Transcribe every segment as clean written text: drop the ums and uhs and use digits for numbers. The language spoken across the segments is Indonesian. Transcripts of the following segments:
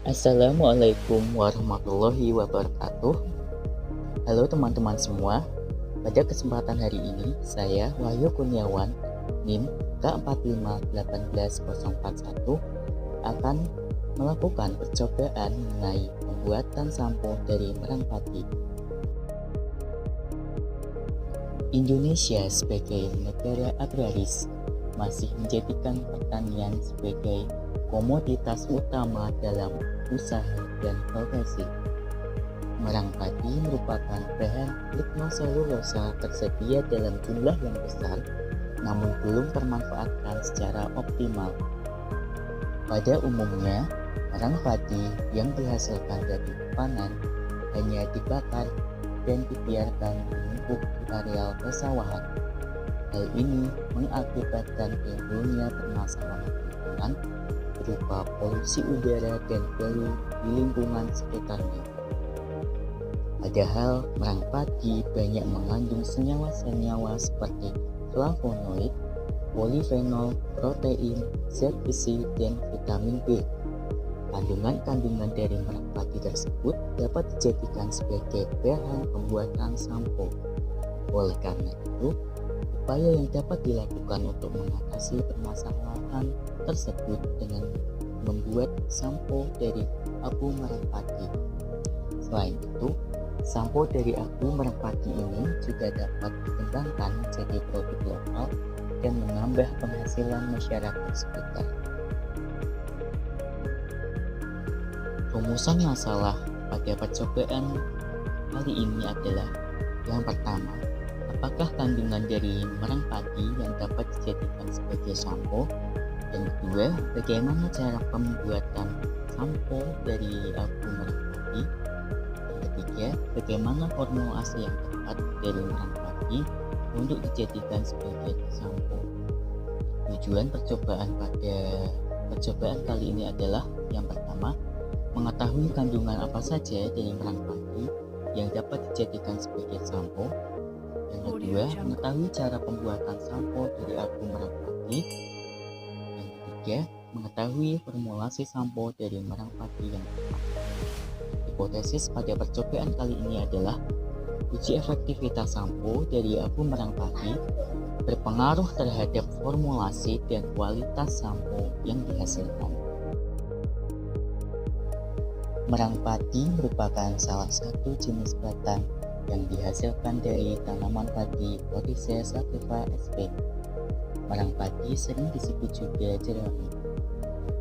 Assalamualaikum warahmatullahi wabarakatuh. Halo teman-teman semua. Pada kesempatan hari ini, saya Wahyu Kurniawan, NIM K4581041 akan melakukan percobaan mengenai pembuatan sampo dari Merangpati. Indonesia sebagai negara agraris masih menjadikan pertanian sebagai komoditas utama dalam usaha dan profesi. Merangpati merupakan bahan lignoselulosa tersedia dalam jumlah yang besar, namun belum termanfaatkan secara optimal. Pada umumnya, merangpati yang dihasilkan dari panen hanya dibakar dan dibiarkan menumpuk di areal persawahan. Hal ini mengakibatkan timbulnya permasalahan lingkungan berupa polusi udara dan bau di lingkungan sekitarnya. Padahal merangpati banyak mengandung senyawa-senyawa seperti flavonoid, polifenol, protein, zat besi, dan vitamin B. Kandungan-kandungan dari merangpati tersebut dapat dijadikan sebagai bahan pembuatan sampo. Oleh karena itu, upaya yang dapat dilakukan untuk mengatasi permasalahan tersebut dengan membuat sampo dari abu merangpati. Selain itu, sampo dari abu merangpati ini juga dapat dikembangkan menjadi produk lokal dan menambah penghasilan masyarakat sekitar. Rumusan masalah pada percobaan kali ini adalah: yang pertama, apakah kandungan dari merangpati yang dapat dijadikan sebagai sampo? Yang kedua, bagaimana cara pembuatan sampo dari abu merangpati? Yang ketiga, bagaimana formulasi yang tepat dari merangpati untuk dijadikan sebagai sampo? Tujuan percobaan pada percobaan kali ini adalah: yang pertama, mengetahui kandungan apa saja dari merangpati yang dapat dijadikan sebagai sampo. Yang kedua, mengetahui cara pembuatan sampo dari abu merangpati. Yang ketiga, mengetahui formulasi sampo dari merangpati yang tepat. Hipotesis pada percobaan kali ini adalah: uji efektivitas sampo dari abu merangpati berpengaruh terhadap formulasi dan kualitas sampo yang dihasilkan. Merangpati merupakan salah satu jenis batang yang dihasilkan dari tanaman padi Poaceae sativa sp. Merangpati sering disebut juga jerami.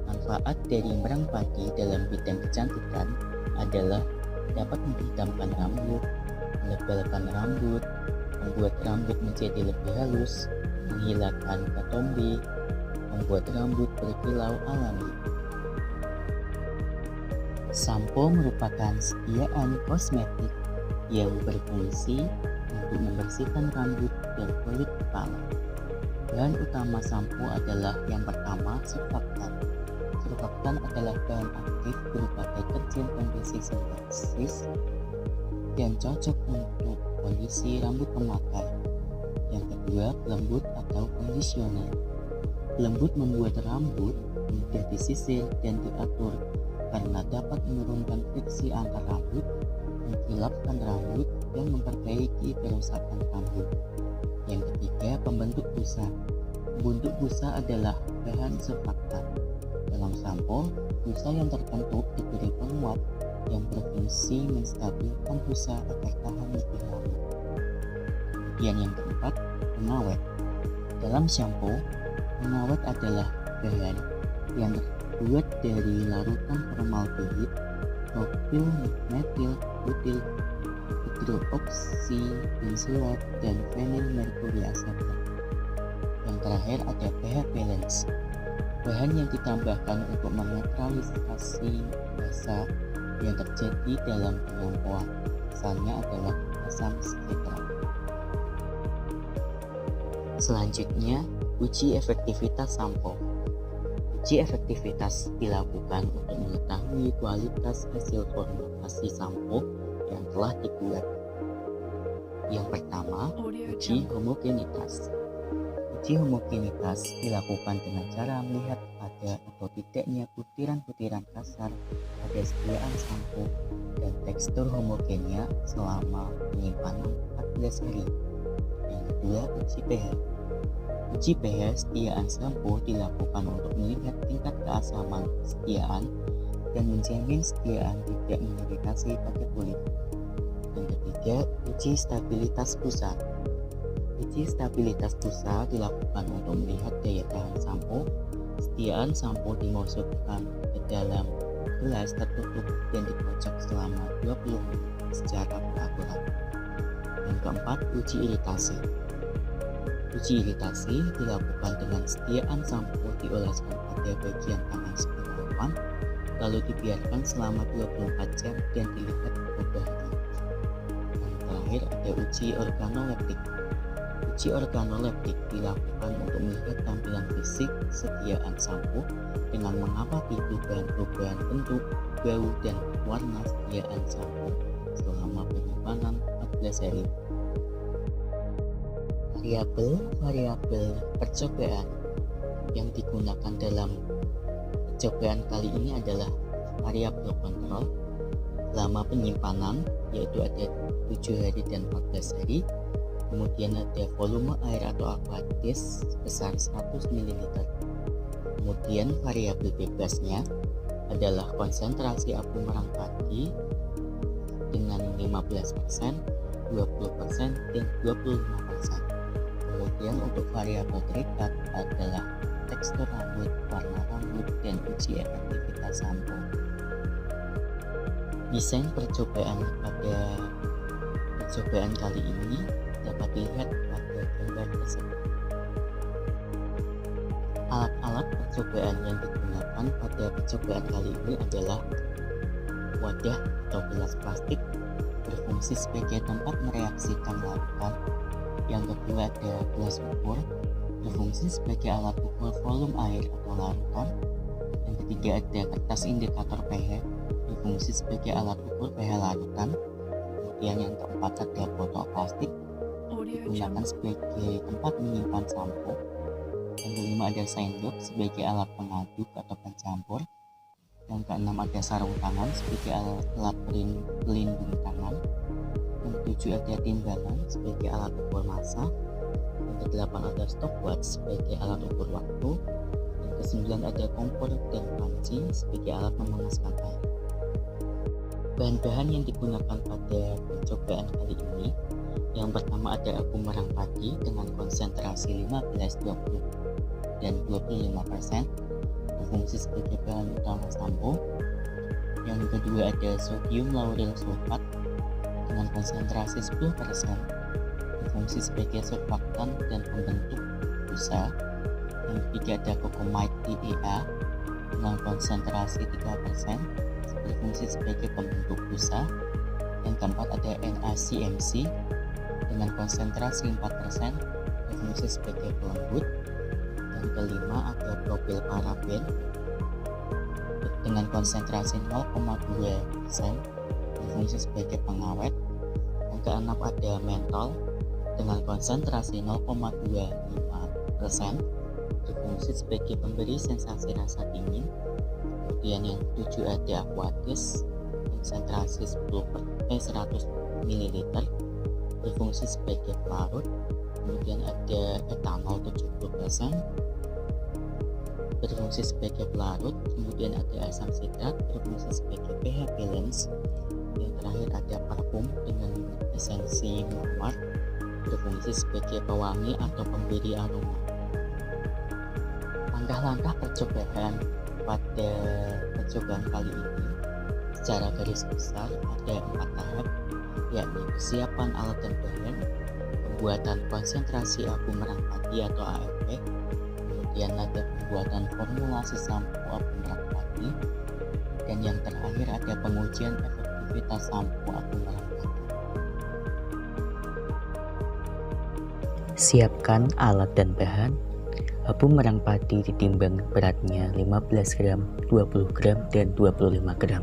Manfaat dari merangpati dalam bidang kecantikan adalah dapat menghitamkan rambut, menebalkan rambut, membuat rambut menjadi lebih halus, menghilangkan ketombe, membuat rambut berkilau alami. Sampo merupakan sediaan kosmetik yang berfungsi untuk membersihkan rambut dan kulit kepala. Bahan utama sampo adalah: yang pertama, surfaktan. Surfaktan adalah bahan aktif berupa deterjen pembersih sintetis dan cocok untuk kondisi rambut pemakai. Yang kedua, pelembut atau kondisioner. Pelembut membuat rambut mudah disisir dan diatur karena dapat menurunkan friksi antar rambut, mengkilapkan rambut, dan memperbaiki kerusakan rambut. Yang ketiga, pembentuk busa. Pembentuk busa adalah bahan surfaktan. Dalam sampo, busa yang terbentuk diberi penguat yang berfungsi menstabilkan busa agar tahan lebih lama. Kemudian yang keempat, pengawet. Dalam sampo, pengawet adalah bahan yang terbuat dari larutan formaldehid, propil, metil, butil, hidroksi benzoat, dan fenil merkuriasata. Yang terakhir ada pH balance, bahan yang ditambahkan untuk menetralisasi basa yang terjadi dalam penyampoan. Misalnya adalah asam sitrat. Selanjutnya, uji efektivitas sampo. Uji efektivitas dilakukan untuk mengetahui kualitas hasil formulasi sampo yang telah dibuat. Yang pertama, uji homogenitas. Uji homogenitas dilakukan dengan cara melihat ada atau tidaknya butiran-butiran kasar pada setiaan sampo dan tekstur homogennya selama penyimpanan 14 hari. Yang kedua, uji pH. Uji pH setiaan sampo dilakukan untuk melihat tingkat keasaman setiaan dan menjamin setiaan tidak mengiritasi pada kulit. Yang ketiga, uji stabilitas busa. Uji stabilitas busa dilakukan untuk melihat daya tahan sampo. Setiaan sampo dimasukkan ke dalam gelas tertutup dan dikocok selama 20 menit secara beraturan. Yang keempat, uji iritasi. Uji iritasi dilakukan dengan setiaan sampo dioleskan pada bagian tangan sekitar lalu dibiarkan selama 24 jam dan dilihat perubahannya. Yang terakhir ada uji organoleptik. Uji organoleptik dilakukan untuk melihat tampilan fisik setiaan sampo dengan mengamati perubahan-perubahan bentuk, bau, dan warna setiaan sampo selama penyimpanan 14 hari. Variabel percobaan yang digunakan dalam percobaan kali ini adalah variabel kontrol selama penyimpanan, yaitu ada 7 hari dan 14 hari. Kemudian ada volume air atau aqueous sebesar 100 ml. Kemudian variabel bebasnya adalah konsentrasi abu merang padi dengan 15%, 20%, dan 25%. Kemudian untuk variabel terikat adalah tekstur rambut, warna rambut, dan uji efektivitas sampo. Desain percobaan pada percobaan kali ini dapat dilihat pada gambar tersebut. Alat-alat percobaan yang digunakan pada percobaan kali ini adalah wadah atau gelas plastik berfungsi sebagai tempat mereaksikan larutan. Yang kedua ada gelas ukur berfungsi sebagai alat ukur volume air atau larutan. Yang ketiga ada kertas indikator pH berfungsi sebagai alat ukur pH larutan. Kemudian yang keempat ada botol plastik digunakan sebagai tempat menyimpan sampo. Yang kelima ada sendok sebagai alat pengaduk atau pencampur. Yang keenam ada sarung tangan sebagai alat pelindung tangan. Yang ketujuh ada timbangan sebagai alat ukur massa. Yang kedelapan ada stopwatch sebagai alat ukur waktu. Yang kesembilan ada kompor dan panci sebagai alat memanaskan air. Bahan-bahan yang digunakan pada percobaan kali ini, yang pertama ada abu merang padi dengan konsentrasi 15, 20, dan 25% berfungsi sebagai bahan utama sampo. Yang kedua ada sodium lauryl sulfat dengan konsentrasi 10% berfungsi sebagai surfaktan dan pembentuk busa. Yang ketiga ada cocamide TEA dengan konsentrasi 3% berfungsi sebagai pembentuk busa. Yang keempat ada NaCMC dengan konsentrasi 4% berfungsi sebagai pelembut. Yang kelima ada propylparaben dengan konsentrasi 0,2% berfungsi sebagai pengawet. Yang keenam ada mentol dengan konsentrasi 0,25% berfungsi sebagai pemberi sensasi rasa dingin. Kemudian yang ketujuh ada aqueous konsentrasi 100 ml berfungsi sebagai pelarut. Kemudian ada etanol 70% berfungsi sebagai pelarut. Kemudian ada asam sitrat berfungsi sebagai pH balance. Yang terakhir ada parfum dengan esensi mawar berfungsi sebagai pewangi atau pemberi aroma. Langkah-langkah percobaan pada percobaan kali ini secara garis besar ada 4 tahap, yakni persiapan alat dan bahan, pembuatan konsentrasi abu merang padi atau AFP, kemudian ada pembuatan formulasi sampo abu merang padi, dan yang terakhir ada pengujian efektivitas sampo abu merang padi. Siapkan alat dan bahan. Abu merang padi ditimbang beratnya 15 gram, 20 gram, dan 25 gram.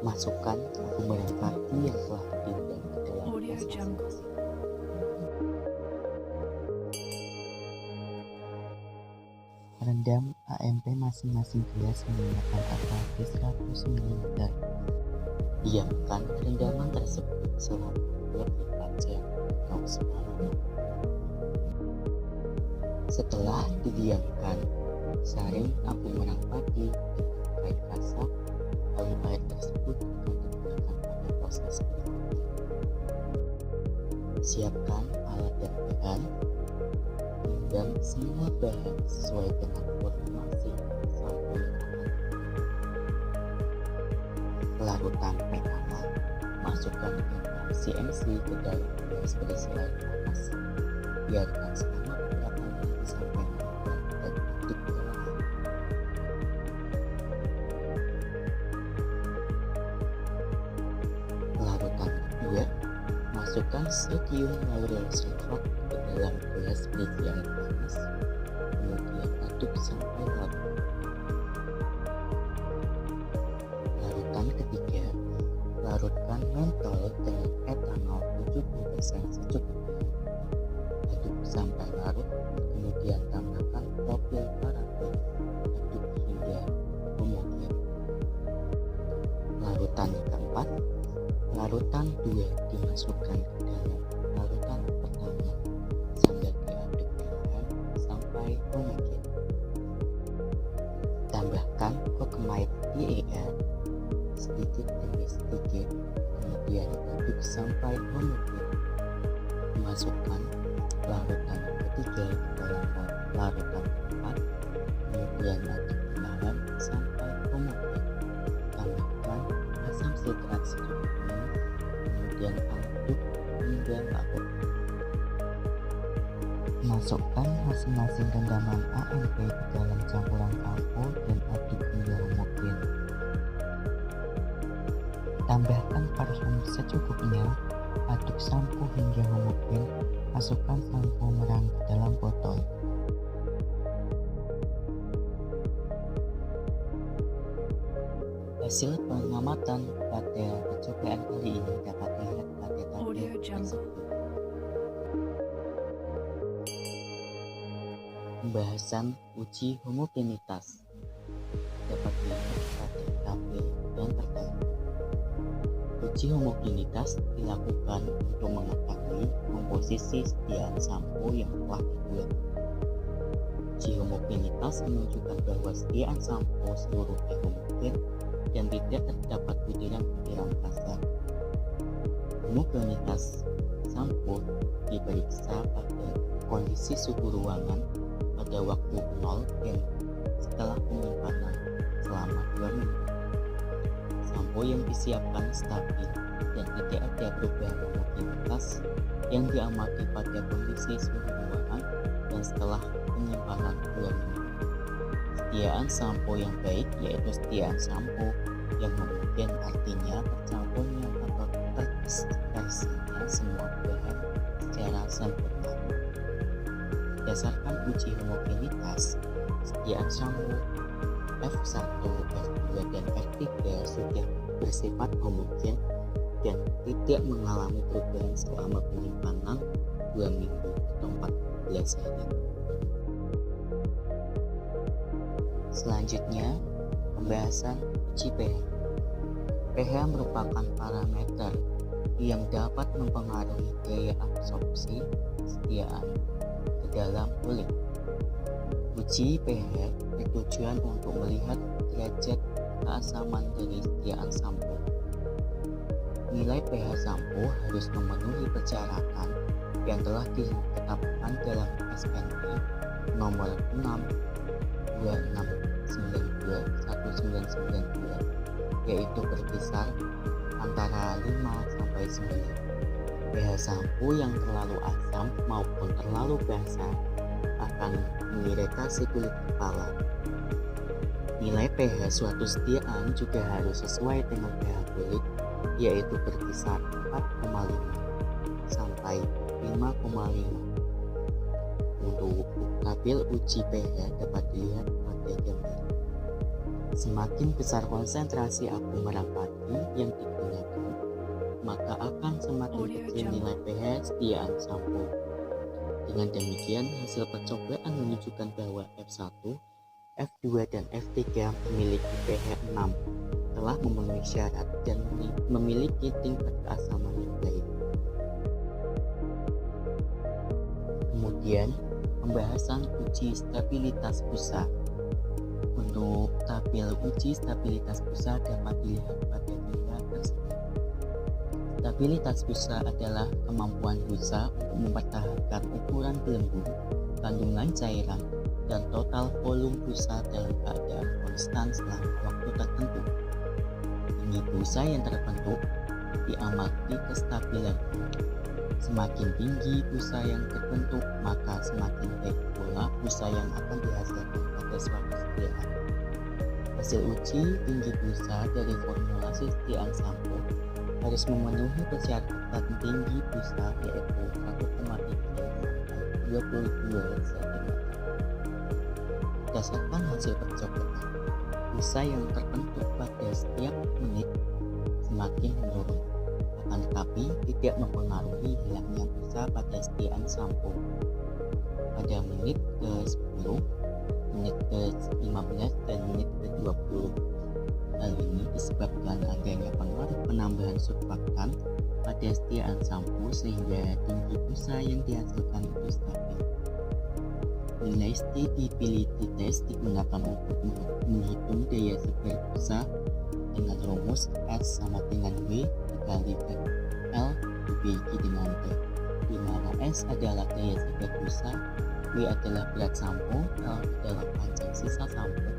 Masukkan abu merang padi yang telah ditimbang ke dalam gelas masing-masing. Rendam AMP masing-masing gelas menggunakan AKG 100 ml. Diamkan rendaman tersebut selama 24 jam atau semalam. Setelah didiamkan, saring tabung merang padi dengan air kasar, lalu air tersebut akan digunakan pada proses berikutnya. Siapkan alat dan bahan, dan semua bahan sesuai dengan formulasi sampo yang akan larutan pertama. Masukkan tembak CMC ke dalam gelas berisi air panas. Biarkan selama beberapa menit sampai mengembang dan aduk perlahan. Larutan kedua, masukkan sodium lauryl sulfat ke dalam gelas berisi air panas, kemudian aduk sampai larut. Larutan ketiga, larutkan mentol dengan etanol 70% secukupnya, aduk sampai larut, kemudian tambahkan propil paraben, aduk hingga homogen. Larutan keempat, larutan 2 dimasukkan ke dalam larutan pertama sambil diaduk perlahan sampai homogen. Tambahkan cocomaid DER sedikit demi sedikit, kemudian aduk sampai homogen. Masukkan larutan ketiga ke dalam larutan keempat, kemudian aduk perlahan sampai homogen. Tambahkan asam sitrat secukupnya, kemudian aduk hingga larut. Masukkan masing-masing rendaman AMP ke dalam campuran sampo dan aduk hingga homogen. Tambahkan parfum secukupnya, aduk sampo hingga homogen, masukkan sampo merang ke dalam botol. Hasil pengamatan pada percobaan kali ini dapat dilihat pada tabel tersebut. Pembahasan uji homogenitas dapat dilihat pada tabel yang pertama. Uji homogenitas dilakukan untuk mengetahui komposisi setiap sampo yang telah dibuat. Uji homogenitas menunjukkan bahwa setiap sampo seluruhnya homogen dan tidak terdapat butiran-butiran kasar. Homogenitas sampo diperiksa pada kondisi suhu ruangan pada waktu 0 dan setelah penyimpanan selama 2 minggu. Sampo yang disiapkan stabil dan tidak ada perubahan homogenitas yang diamati pada kondisi suhu ruangan dan setelah penyimpanan 2 minggu. Setiaan sampo yang baik yaitu setiaan sampo yang homogen, artinya tercampurnya atau terdispersinya semua bahan secara sempurna. Berdasarkan uji homogenitas, setiaan sampo F1, F2, dan F3 sudah bersifat homogen dan tidak mengalami perubahan selama penyimpanan 2 minggu atau 14 hari. Selanjutnya, pembahasan uji pH. pH merupakan parameter yang dapat mempengaruhi daya absorpsi setiaan ke dalam kulit. Uji pH bertujuan untuk melihat derajat keasaman dari setiaan sampo. Nilai pH sampo harus memenuhi persyaratan yang telah ditetapkan dalam SNI nomor 626921992, yaitu berkisar antara 5 sampai 9. pH sampo yang terlalu asam maupun terlalu basah akan mengiritasi kulit kepala. Nilai pH suatu setiaan juga harus sesuai dengan pH kulit, yaitu berkisar 4,5 sampai 5,5. Untuk tabel uji pH dapat dilihat pada gambar. Semakin besar konsentrasi apung merang padi yang digunakan, maka akan semakin kecil nilai pH setiaan sampo. Dengan demikian, hasil percobaan menunjukkan bahwa F1 F2 dan F3 memiliki pH 6, telah memenuhi syarat dan memiliki tingkat keasaman yang baik. Kemudian, pembahasan uji stabilitas busa. Untuk tabel uji stabilitas busa dapat dilihat pada gambar tersebut. Stabilitas busa adalah kemampuan busa untuk mempertahankan ukuran gelembung, kandungan cairan, dan total volume busa dalam keadaan konstan selama waktu tertentu. Tinggi busa yang terbentuk diamati kestabilan. Semakin tinggi busa yang terbentuk, maka semakin baik pula busa yang akan dihasilkan pada suatu setiaan. Hasil uji tinggi busa dari formulasi setiaan sampel harus memenuhi persyaratan tinggi busa yaitu 1,3 sampai 22 cm. Berdasarkan hasil percobaan, busa yang terbentuk pada setiap menit semakin menurun, akan tetapi tidak mempengaruhi hilangnya busa pada setiaan sampel. Pada menit ke-10, menit ke-15, dan menit ke-20. Hal ini disebabkan adanya pengaruh penambahan surfaktan pada setiaan sampel sehingga tinggi busa yang dihasilkan itu stabil. Nilai stability test digunakan untuk menghitung daya sebar busa dengan rumus S sama dengan W dikalikan L dibagi dengan D, di mana S adalah daya sebar busa, W adalah berat sampel, L adalah panjang sisa sampel,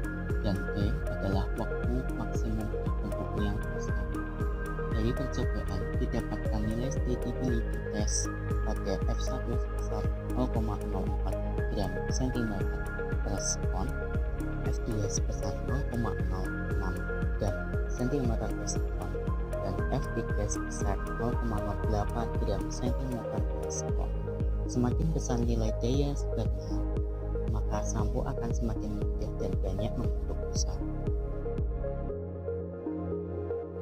dan D adalah waktu maksimum terbentuknya busa. Dari percobaan didapatkan nilai stability test pada F1 sebesar 0,04 gram cm per sekon, F2 sebesar 0,06 gram cm per sekon, dan F3 sebesar 0,08 gram cm per sekon. Semakin besar nilai daya sebarnya, maka sampo akan semakin mudah dan banyak membentuk busa.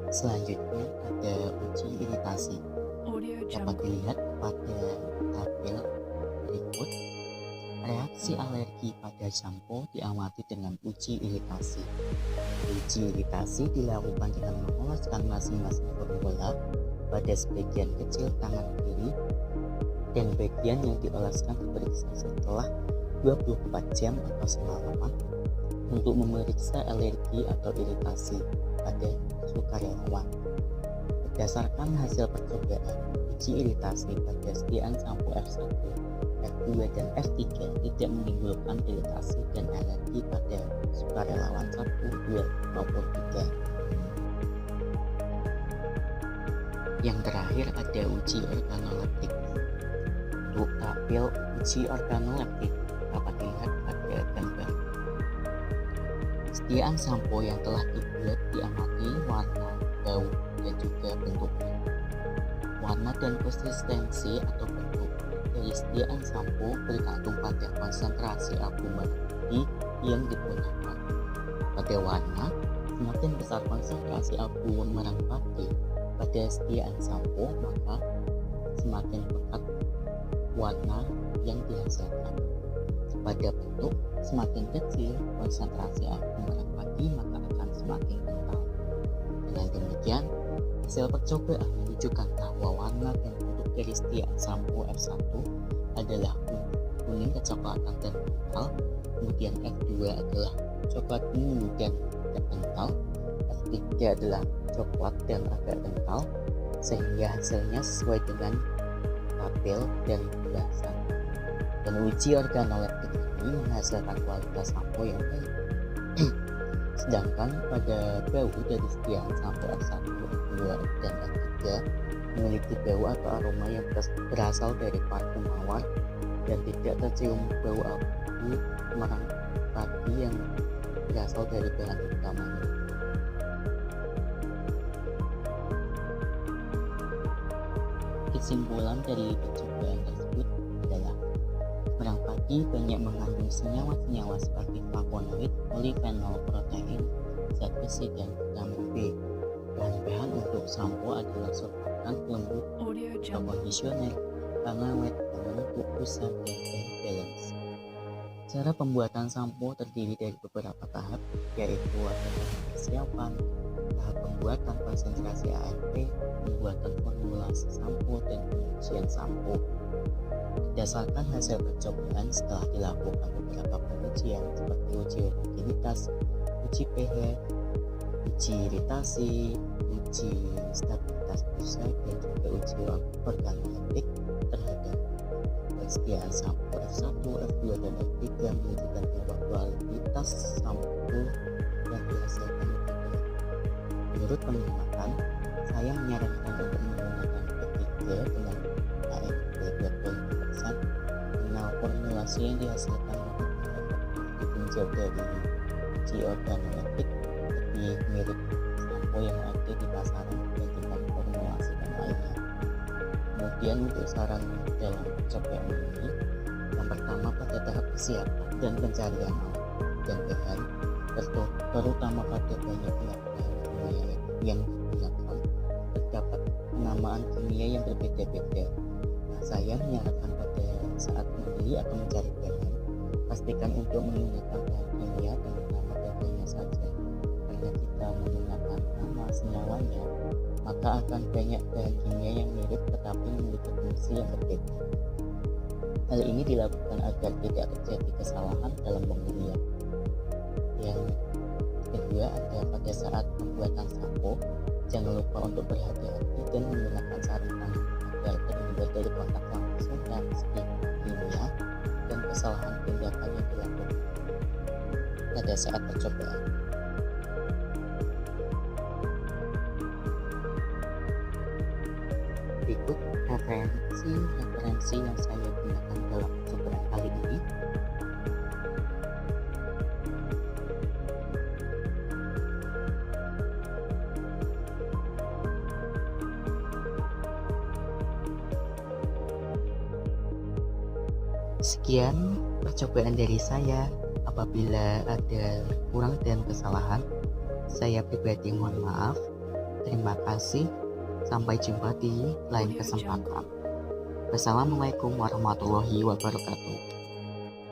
Selanjutnya ada uji iritasi. Dapat dilihat pada tabel berikut. Reaksi alergi pada sampo diamati dengan uji iritasi. Uji iritasi dilakukan dengan mengoleskan masing-masing formula pada sebagian kecil tangan kiri, dan bagian yang dioleskan diperiksa setelah 24 jam atau semalaman untuk memeriksa alergi atau iritasi pada sukarelawan. Berdasarkan hasil percobaan, uji iritasi pada setiaan sampo F1, F2, dan F3 tidak menimbulkan iritasi dan alergi pada sukarelawan 1, 2, maupun 3. Yang terakhir ada uji organoleptik. Untuk tabel uji organoleptik dapat dilihat pada gambar. Setiaan sampo yang telah dibuat diamati warna, bau, dan juga bentuknya. Warna dan konsistensi atau bentuk dari setiaan sampo bergantung pada konsentrasi albumin merah yang digunakan. Pada warna, semakin besar konsentrasi albumin merah putih pada setiaan sampo, maka semakin pekat warna yang dihasilkan. Pada bentuk, semakin kecil konsentrasi albumin merah putih, maka akan semakin kental. Dengan demikian, hasil percobaan menunjukkan bahwa warna dan bentuk dari setiaan sampo F1 adalah kuning kecoklatan dan kental, kemudian F2 adalah coklat ungu dan tidak kental, F3 adalah coklat dan agak kental, sehingga hasilnya sesuai dengan tabel dan pembahasan. Dan uji organoleptik ini menghasilkan kualitas sampo yang baik. Sedangkan pada bau dari setiaan sampo F1, F2, dan F3 memiliki bau atau aroma yang berasal dari parfum mawar dan tidak tercium bau abu merang padi yang berasal dari bahan utamanya. Kesimpulan dari percobaan tersebut adalah merang padi banyak mengandung senyawa-senyawa seperti flavonoid, polifenol, protein, zat besi, dan vitamin B. Bahan-bahan untuk sampo adalah surfaktan, pelembut, atau kondisioner, pengawet, pembentuk busa, dan balance. Cara pembuatan sampo terdiri dari beberapa tahap, yaitu ada tahap persiapan, tahap pembuatan konsentrasi ARP, pembuatan formulasi sampo, dan pengujian sampo. Berdasarkan hasil percobaan setelah dilakukan beberapa pengujian seperti uji homogenitas, uji pH, uji iritasi, uji stabilitas busa, dan juga uji organoleptik terhadap kesediaan sampo F1, F2, dan F3 menunjukkan bahwa kualitas sampo yang dihasilkan itu baik. Menurut pengamatan, saya menyarankan untuk menggunakan F3 dengan ARP 20% karena formulasi yang dihasilkan ditinjau dari uji organoleptik lebih mirip sampo yang ada di pasaran dibandingkan formulasi dan lainnya. Kemudian untuk saran dalam percobaan ini, yang pertama pada tahap persiapan dan pencarian alat dan bahan, terutama pada banyak bahan kimia yang digunakan, terdapat penamaan kimia yang berbeda-beda. Nah, saya menyarankan pada saat membeli atau mencari bahan, pastikan untuk menggunakan bahan kimia dengan nama bahannya saja. Karena kita menggunakan nama semuanya, maka akan banyak bahan kimia yang mirip tetapi memiliki fungsi yang berbeda. Hal ini dilakukan agar tidak terjadi kesalahan dalam pembelian. Yang kedua ada pada saat pembuatan sampo, jangan lupa untuk berhati-hati dan menggunakan sarung tangan agar terhindar dari kontak langsung reaksi kimia dan kesalahan tindakan yang dilakukan pada saat percobaan. Berikut referensi yang saya gunakan dalam percobaan kali ini. Sekian percobaan dari saya. Apabila ada kurang dan kesalahan, saya pribadi mohon maaf. Terima kasih. Sampai jumpa di lain kesempatan. Wassalamualaikum warahmatullahi wabarakatuh.